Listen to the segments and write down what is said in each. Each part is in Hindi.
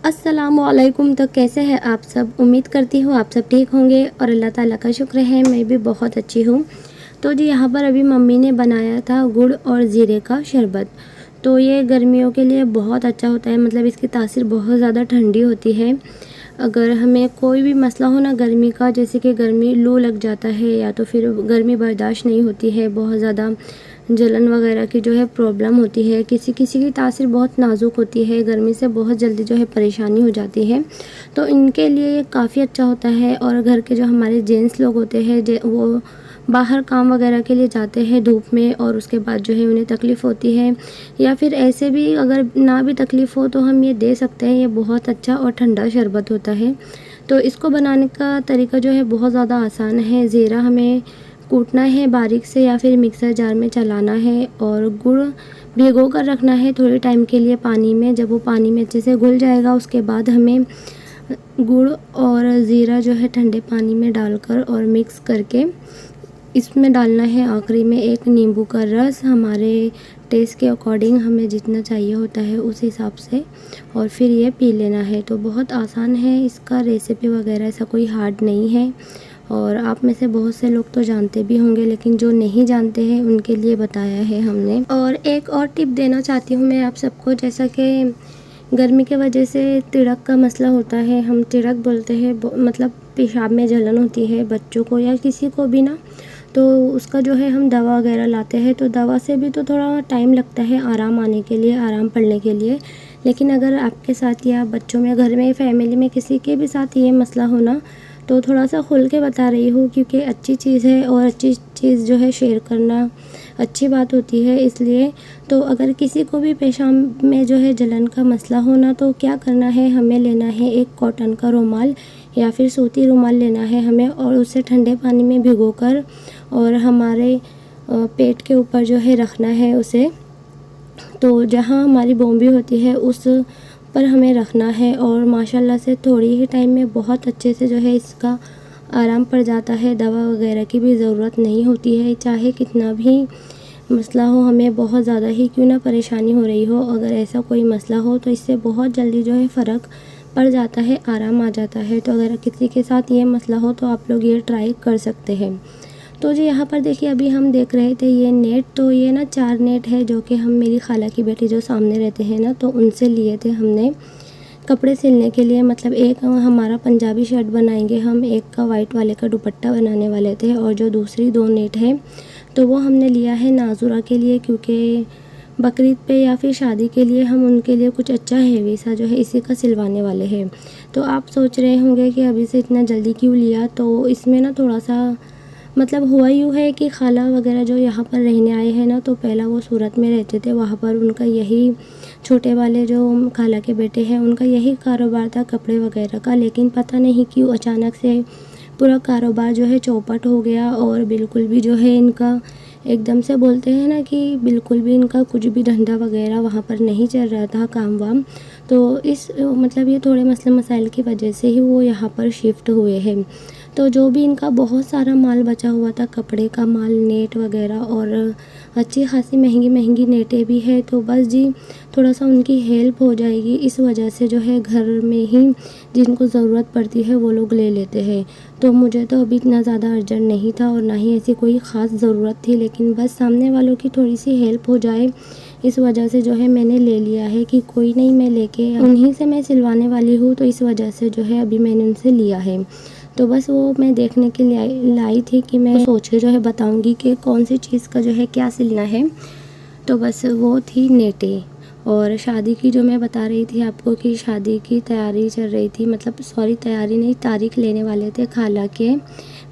अस्सलामुअलैकुम। तो कैसे हैं आप सब? उम्मीद करती हूँ आप सब ठीक होंगे और अल्लाह ताला का शुक्र है मैं भी बहुत अच्छी हूँ। तो जी यहाँ पर अभी मम्मी ने बनाया था गुड़ और ज़ीरे का शरबत। तो ये गर्मियों के लिए बहुत अच्छा होता है, मतलब इसकी तासीर बहुत ज़्यादा ठंडी होती है। अगर हमें कोई भी मसला हो ना गर्मी का, जैसे कि गर्मी लू लग जाता है या तो फिर गर्मी बर्दाश्त नहीं होती है, बहुत ज़्यादा जलन वगैरह की जो है प्रॉब्लम होती है, किसी किसी की तासीर बहुत नाजुक होती है, गर्मी से बहुत जल्दी जो है परेशानी हो जाती है, तो इनके लिए ये काफ़ी अच्छा होता है। और घर के जो हमारे जेंट्स लोग होते हैं वो बाहर काम वगैरह के लिए जाते हैं धूप में, और उसके बाद जो है उन्हें तकलीफ़ होती है, या फिर ऐसे भी अगर ना भी तकलीफ़ हो तो हम ये दे सकते हैं। ये बहुत अच्छा और ठंडा शरबत होता है। तो इसको बनाने का तरीका जो है बहुत ज़्यादा आसान है। ज़ीरा हमें कूटना है बारीक से या फिर मिक्सर जार में चलाना है, और गुड़ भिगो कर रखना है थोड़े टाइम के लिए पानी में। जब वो पानी में अच्छे से घुल जाएगा उसके बाद हमें गुड़ और ज़ीरा जो है ठंडे पानी में डालकर और मिक्स करके इसमें डालना है आखिरी में एक नींबू का रस, हमारे टेस्ट के अकॉर्डिंग हमें जितना चाहिए होता है उस हिसाब से, और फिर ये पी लेना है। तो बहुत आसान है, इसका रेसिपी वगैरह ऐसा कोई हार्ड नहीं है, और आप में से बहुत से लोग तो जानते भी होंगे, लेकिन जो नहीं जानते हैं उनके लिए बताया है हमने। और एक और टिप देना चाहती हूँ मैं आप सबको, जैसा कि गर्मी के वजह से तिड़क का मसला होता है, हम तिड़क बोलते हैं, मतलब पेशाब में जलन होती है बच्चों को या किसी को भी ना, तो उसका जो है हम दवा वगैरह लाते हैं, तो दवा से भी तो थोड़ा टाइम लगता है आराम आने के लिए, आराम पड़ने के लिए। लेकिन अगर आपके साथ या बच्चों में, घर में, फैमिली में किसी के भी साथ ये मसला हो ना, तो थोड़ा सा खुल के बता रही हूँ, क्योंकि अच्छी चीज़ है और अच्छी चीज़ जो है शेयर करना अच्छी बात होती है, इसलिए। तो अगर किसी को भी पेशाब में जो है जलन का मसला हो ना, तो क्या करना है, हमें लेना है एक कॉटन का रुमाल या फिर सूती रुमाल लेना है हमें, और उसे ठंडे पानी में भिगोकर और हमारे पेट के ऊपर जो है रखना है उसे। तो जहाँ हमारी बोंबी होती है उस पर हमें रखना है, और माशाल्लाह से थोड़ी ही टाइम में बहुत अच्छे से जो है इसका आराम पड़ जाता है। दवा वगैरह की भी ज़रूरत नहीं होती है, चाहे कितना भी मसला हो, हमें बहुत ज़्यादा ही क्यों ना परेशानी हो रही हो, अगर ऐसा कोई मसला हो तो इससे बहुत जल्दी जो है फ़र्क पड़ जाता है, आराम आ जाता है। तो अगर किसी के साथ ये मसला हो तो आप लोग ये ट्राई कर सकते हैं। तो जी यहाँ पर देखिए अभी हम देख रहे थे ये नेट, तो ये ना 4 नेट है जो कि हम मेरी खाला की बेटी जो सामने रहते हैं ना, तो उनसे लिए थे हमने कपड़े सिलने के लिए। मतलब एक हमारा पंजाबी शर्ट बनाएंगे हम, एक का वाइट वाले का दुपट्टा बनाने वाले थे, और जो दूसरी 2 नेट है तो वो हमने लिया है नाजुरा के लिए, क्योंकि बकरीद पे या फिर शादी के लिए हम उनके लिए कुछ अच्छा हेवी सा जो है इसी का सिलवाने वाले हैं। तो आप सोच रहे होंगे कि अभी से इतना जल्दी क्यों लिया, तो इसमें ना थोड़ा सा मतलब हुआ यूँ है कि खाला वगैरह जो यहाँ पर रहने आए हैं ना, तो पहला वो सूरत में रहते थे, वहाँ पर उनका यही छोटे वाले जो खाला के बेटे हैं उनका यही कारोबार था कपड़े वगैरह का। लेकिन पता नहीं क्यों अचानक से पूरा कारोबार जो है चौपट हो गया, और बिल्कुल भी जो है इनका एकदम से बोलते हैं ना कि बिल्कुल भी इनका कुछ भी धंधा वगैरह वहाँ पर नहीं चल रहा था, काम वाम। तो इस मतलब ये थोड़े मसले मसाइल की वजह से ही वो यहाँ पर शिफ्ट हुए हैं। तो जो भी इनका बहुत सारा माल बचा हुआ था, कपड़े का माल, नेट वगैरह, और अच्छी खासी महंगी महंगी नेटें भी है, तो बस जी थोड़ा सा उनकी हेल्प हो जाएगी, इस वजह से जो है घर में ही जिनको ज़रूरत पड़ती है वो लोग ले लेते हैं। तो मुझे तो अभी इतना ज़्यादा अर्जेंट नहीं था और ना ही ऐसी कोई ख़ास ज़रूरत थी, लेकिन बस सामने वालों की थोड़ी सी हेल्प हो जाए, इस वजह से जो है मैंने ले लिया है कि कोई नहीं, मैं लेके उन्हीं से मैं सिलवाने वाली हूँ, तो इस वजह से जो है अभी मैंने उनसे लिया है। तो बस वो मैं देखने के लिए लाई थी कि मैं सोच के जो है बताऊंगी कि कौन सी चीज़ का जो है क्या सिलना है। तो बस वो थी नेटें। और शादी की जो मैं बता रही थी आपको कि शादी की तैयारी चल रही थी, मतलब सॉरी तैयारी नहीं, तारीख लेने वाले थे खाला के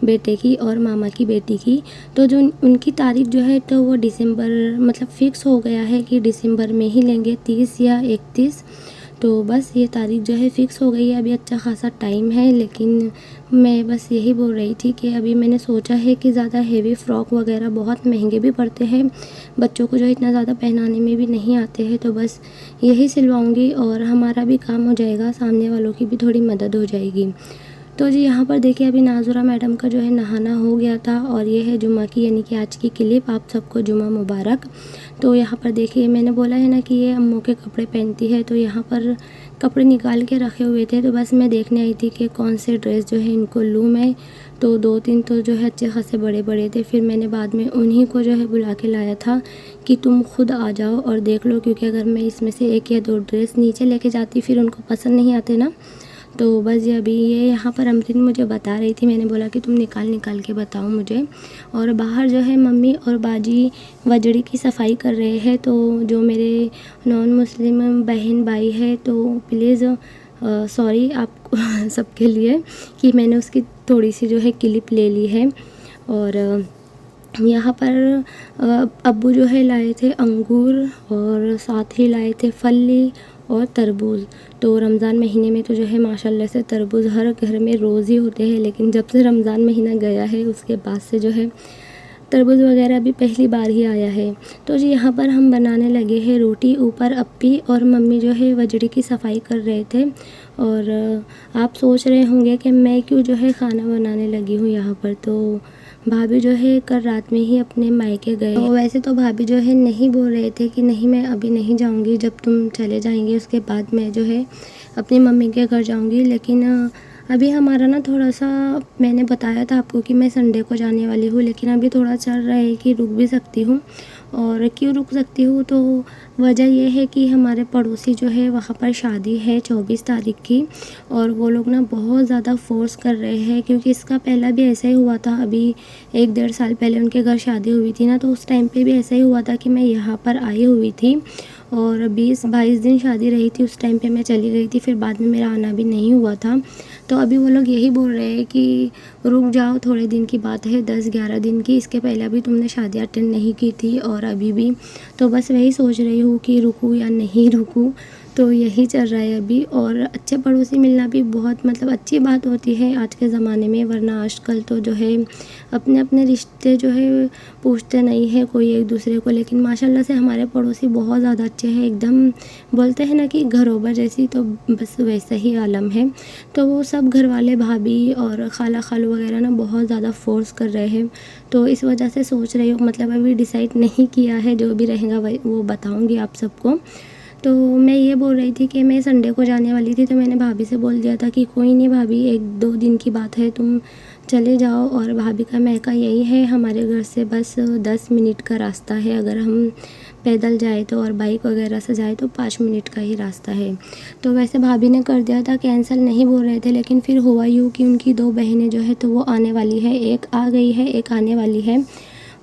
बेटे की और मामा की बेटी की। तो जो उनकी तारीख जो है तो वो दिसंबर, मतलब फ़िक्स हो गया है कि दिसंबर में ही लेंगे, 30 या 31। तो बस ये तारीख जो है फ़िक्स हो गई है, अभी अच्छा खासा टाइम है। लेकिन मैं बस यही बोल रही थी कि अभी मैंने सोचा है कि ज़्यादा हेवी फ़्रॉक वगैरह बहुत महंगे भी पड़ते हैं, बच्चों को जो इतना ज़्यादा पहनाने में भी नहीं आते हैं, तो बस यही सिलवाऊंगी और हमारा भी काम हो जाएगा, सामने वालों की भी थोड़ी मदद हो जाएगी। तो जी यहाँ पर देखिए अभी नाज़ुरा मैडम का जो है नहाना हो गया था और ये है जुमा की यानी कि आज की क्लिप। आप सबको जुमा मुबारक। तो यहाँ पर देखिए मैंने बोला है ना कि ये अम्मू के कपड़े पहनती है, तो यहाँ पर कपड़े निकाल के रखे हुए थे, तो बस मैं देखने आई थी कि कौन से ड्रेस जो है इनको लूँ मैं। तो 2-3 तो जो है अच्छे खासे बड़े बड़े थे, फिर मैंने बाद में उन्हीं को जो है बुला के लाया था कि तुम खुद आ जाओ और देख लो, क्योंकि अगर मैं इसमें से 1 या 2 ड्रेस नीचे लेके जाती फिर उनको पसंद नहीं आते ना। तो बस ये अभी ये यहाँ पर अमरीन मुझे बता रही थी, मैंने बोला कि तुम निकाल के बताओ मुझे। और बाहर जो है मम्मी और बाजी वजड़ी की सफाई कर रहे हैं। तो जो मेरे नॉन मुस्लिम बहन भाई है तो प्लीज़ सॉरी आप सबके लिए कि मैंने उसकी थोड़ी सी जो है क्लिप ले ली है। और यहाँ पर अब्बू जो है लाए थे अंगूर और साथ ही लाए थे फली और तरबूज। तो रमज़ान महीने में तो जो है माशाल्लाह से तरबूज हर घर में रोज़ ही होते हैं, लेकिन जब से रमज़ान महीना गया है उसके बाद से जो है तरबूज वगैरह अभी पहली बार ही आया है। तो जी यहाँ पर हम बनाने लगे हैं रोटी। ऊपर अप्पी और मम्मी जो है वजड़ी की सफाई कर रहे थे। और आप सोच रहे होंगे कि मैं क्यों जो है खाना बनाने लगी हूँ यहाँ पर। तो भाभी जो है कल रात में ही अपने मायके गए। तो वैसे तो भाभी जो है नहीं बोल रहे थे कि नहीं मैं अभी नहीं जाऊंगी, जब तुम चले जाएंगे उसके बाद मैं जो है अपनी मम्मी के घर जाऊंगी। लेकिन अभी हमारा ना थोड़ा सा, मैंने बताया था आपको कि मैं संडे को जाने वाली हूँ, लेकिन अभी थोड़ा चल रहा है कि रुक भी सकती हूँ। और क्यों रुक सकती हूँ, तो वजह यह है कि हमारे पड़ोसी जो है वहाँ पर शादी है 24 तारीख की, और वो लोग ना बहुत ज़्यादा फोर्स कर रहे हैं। क्योंकि इसका पहला भी ऐसा ही हुआ था, अभी 1-1.5 साल पहले उनके घर शादी हुई थी ना, तो उस टाइम पे भी ऐसा ही हुआ था कि मैं यहाँ पर आई हुई थी और 20-22 दिन शादी रही थी। उस टाइम पे मैं चली गई थी, फिर बाद में मेरा आना भी नहीं हुआ था। तो अभी वो लोग यही बोल रहे हैं कि रुक जाओ, थोड़े दिन की बात है, 10-11 दिन की, इसके पहले भी तुमने शादी अटेंड नहीं की थी और अभी भी। तो बस वही सोच रही हूँ कि रुकूँ या नहीं रुकूँ, तो यही चल रहा है अभी। और अच्छे पड़ोसी मिलना भी बहुत मतलब अच्छी बात होती है आज के ज़माने में, वरना आजकल तो जो है अपने अपने रिश्ते जो है पूछते नहीं है कोई एक दूसरे को। लेकिन माशाल्लाह से हमारे पड़ोसी बहुत ज़्यादा अच्छे हैं, एकदम बोलते हैं ना कि घरोबर जैसी, तो बस वैसा ही आलम है। तो वो सब घर वाले भाभी और खाला खालू वगैरह ना बहुत ज़्यादा फोर्स कर रहे हैं। तो इस वजह से सोच रही हूँ, मतलब अभी डिसाइड नहीं किया है, जो भी रहेगा वो बताऊँगी आप सबको। तो मैं ये बोल रही थी कि मैं संडे को जाने वाली थी, तो मैंने भाभी से बोल दिया था कि कोई नहीं भाभी, 1-2 दिन की बात है, तुम चले जाओ। और भाभी का मैका यही है, हमारे घर से बस 10 मिनट का रास्ता है, अगर हम पैदल जाए तो, और बाइक वगैरह से जाए तो 5 मिनट का ही रास्ता है। तो वैसे भाभी ने कर दिया था कैंसिल, नहीं बोल रहे थे, लेकिन फिर हुआ यूँ कि उनकी 2 बहनें जो है तो वो आने वाली है, एक आ गई है, एक आने वाली है।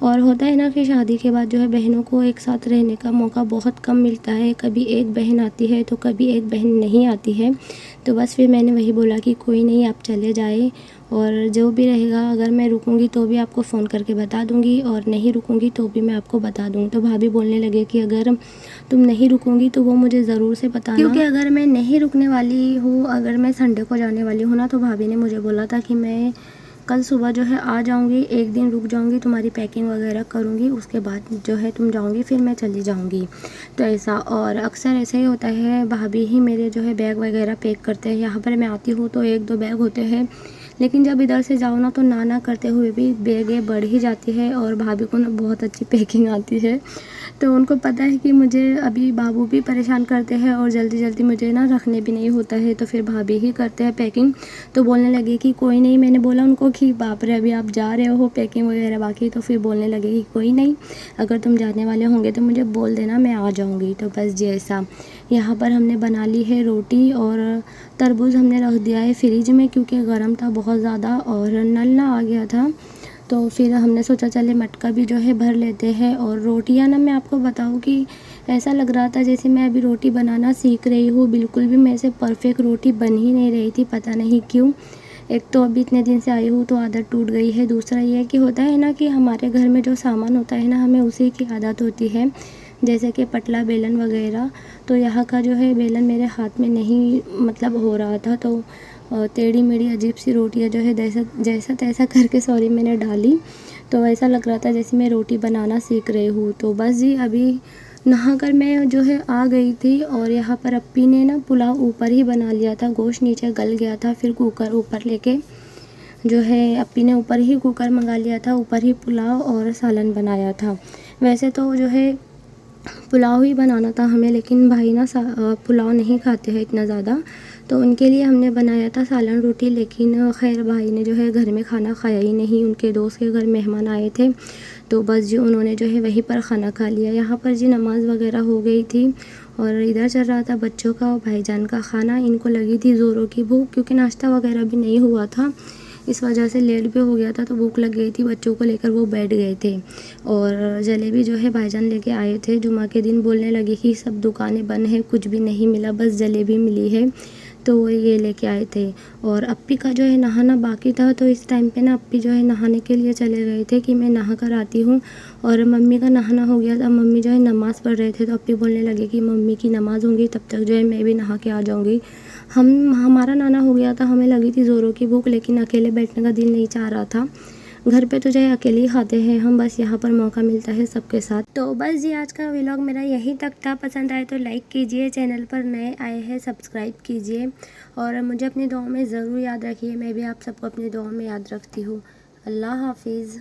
और होता है ना कि शादी के बाद जो है बहनों को एक साथ रहने का मौका बहुत कम मिलता है, कभी एक बहन आती है तो कभी एक बहन नहीं आती है। तो बस फिर मैंने वही बोला कि कोई नहीं, आप चले जाए, और जो भी रहेगा, अगर मैं रुकूंगी तो भी आपको फ़ोन करके बता दूंगी, और नहीं रुकूंगी तो भी मैं आपको बता दूंगी। तो भाभी बोलने लगे कि अगर तुम नहीं रुकूंगी तो वो मुझे ज़रूर से बताना, क्योंकि अगर मैं नहीं रुकने वाली हूँ, अगर मैं संडे को जाने वाली हूँ ना, तो भाभी ने मुझे बोला था कि मैं कल सुबह जो है आ जाऊंगी, 1 दिन रुक जाऊंगी, तुम्हारी पैकिंग वगैरह करूंगी, उसके बाद जो है तुम जाऊंगी, फिर मैं चली जाऊंगी। तो ऐसा, और अक्सर ऐसा ही होता है, भाभी ही मेरे जो है बैग वगैरह पैक करते हैं। यहाँ पर मैं आती हूँ तो 1-2 बैग होते हैं, लेकिन जब इधर से जाओ ना तो ना करते हुए भी बैगें बढ़ ही जाती है। और भाभी को ना बहुत अच्छी पैकिंग आती है, तो उनको पता है कि मुझे अभी बाबू भी परेशान करते हैं और जल्दी जल्दी मुझे ना रखने भी नहीं होता है, तो फिर भाभी ही करते हैं पैकिंग। तो बोलने लगे कि कोई नहीं, मैंने बोला उनको कि बाप रे अभी आप जा रहे हो पैकिंग वगैरह बाकी, तो फिर बोलने लगे कि कोई नहीं, अगर तुम जाने वाले होंगे तो मुझे बोल देना, मैं आ जाऊँगी। तो बस जैसा यहाँ पर हमने बना ली है रोटी, और तरबूज हमने रख दिया है फ्रिज में क्योंकि गर्म था बहुत ज़्यादा और नल ना आ गया था। तो फिर हमने सोचा चले मटका भी जो है भर लेते हैं। और रोटियां ना, मैं आपको बताऊं कि ऐसा लग रहा था जैसे मैं अभी रोटी बनाना सीख रही हूँ, बिल्कुल भी मेरे से परफेक्ट रोटी बन ही नहीं रही थी, पता नहीं क्यों। एक तो अभी इतने दिन से आई हूँ तो आदत टूट गई है, दूसरा ये है कि होता है ना कि हमारे घर में जो सामान होता है ना, हमें उसी की आदत होती है, जैसे कि पटला बेलन वगैरह। तो यहाँ का जो है बेलन मेरे हाथ में नहीं मतलब हो रहा था, तो टेढ़ी मेढ़ी अजीब सी रोटियाँ जो है जैसा तैसा करके सॉरी मैंने डाली, तो ऐसा लग रहा था जैसे मैं रोटी बनाना सीख रही हूँ। तो बस जी अभी नहाकर मैं जो है आ गई थी और यहाँ पर अप्पी ने ना पुलाव ऊपर ही बना लिया था, गोश्त नीचे गल गया था। फिर कुकर ऊपर लेके जो है अप्पी ने ऊपर ही कुकर मंगा लिया था, ऊपर ही पुलाव और सालन बनाया था। वैसे तो जो है पुलाव ही बनाना था हमें, लेकिन भाई ना पुलाव नहीं खाते हैं इतना ज़्यादा, तो उनके लिए हमने बनाया था सालन रोटी। लेकिन खैर भाई ने जो है घर में खाना खाया ही नहीं, उनके दोस्त के घर मेहमान आए थे, तो बस जी उन्होंने जो है वहीं पर खाना खा लिया। यहाँ पर जी नमाज़ वगैरह हो गई थी और इधर चल रहा था बच्चों का और भाईजान का खाना। इनको लगी थी ज़ोरों की भूख, क्योंकि नाश्ता वगैरह भी नहीं हुआ था, इस वजह से लेट भी हो गया था, तो भूख लग गई थी। बच्चों को लेकर वो बैठ गए थे और जलेबी जो है भाईजान लेके आए थे। जुमा के दिन बोलने लगे कि सब दुकानें बंद हैं, कुछ भी नहीं मिला, बस जलेबी मिली है, तो वो ये लेके आए थे। और अप्पी का जो है नहाना बाकी था, तो इस टाइम पे ना अप्पी जो है नहाने के लिए चले गए थे कि मैं नहा कर आती हूँ। और मम्मी का नहाना हो गया था, मम्मी जो है नमाज़ पढ़ रहे थे, तो अप्पी बोलने लगे कि मम्मी की नमाज़ होंगी तब तक जो है मैं भी नहा के आ जाऊँगी। हमारा नहाना हो गया था, हमें लगी थी ज़ोरों की भूख, लेकिन अकेले बैठने का दिल नहीं चाह रहा था। घर पे तो जो है अकेले ही खाते हैं हम, बस यहाँ पर मौका मिलता है सबके साथ। तो बस जी आज का व्लॉग मेरा यहीं तक था। पसंद आए तो लाइक कीजिए, चैनल पर नए आए हैं सब्सक्राइब कीजिए और मुझे अपनी दुआ में ज़रूर याद रखिए। मैं भी आप सबको अपनी दुआ में याद रखती हूँ। अल्लाह हाफिज़।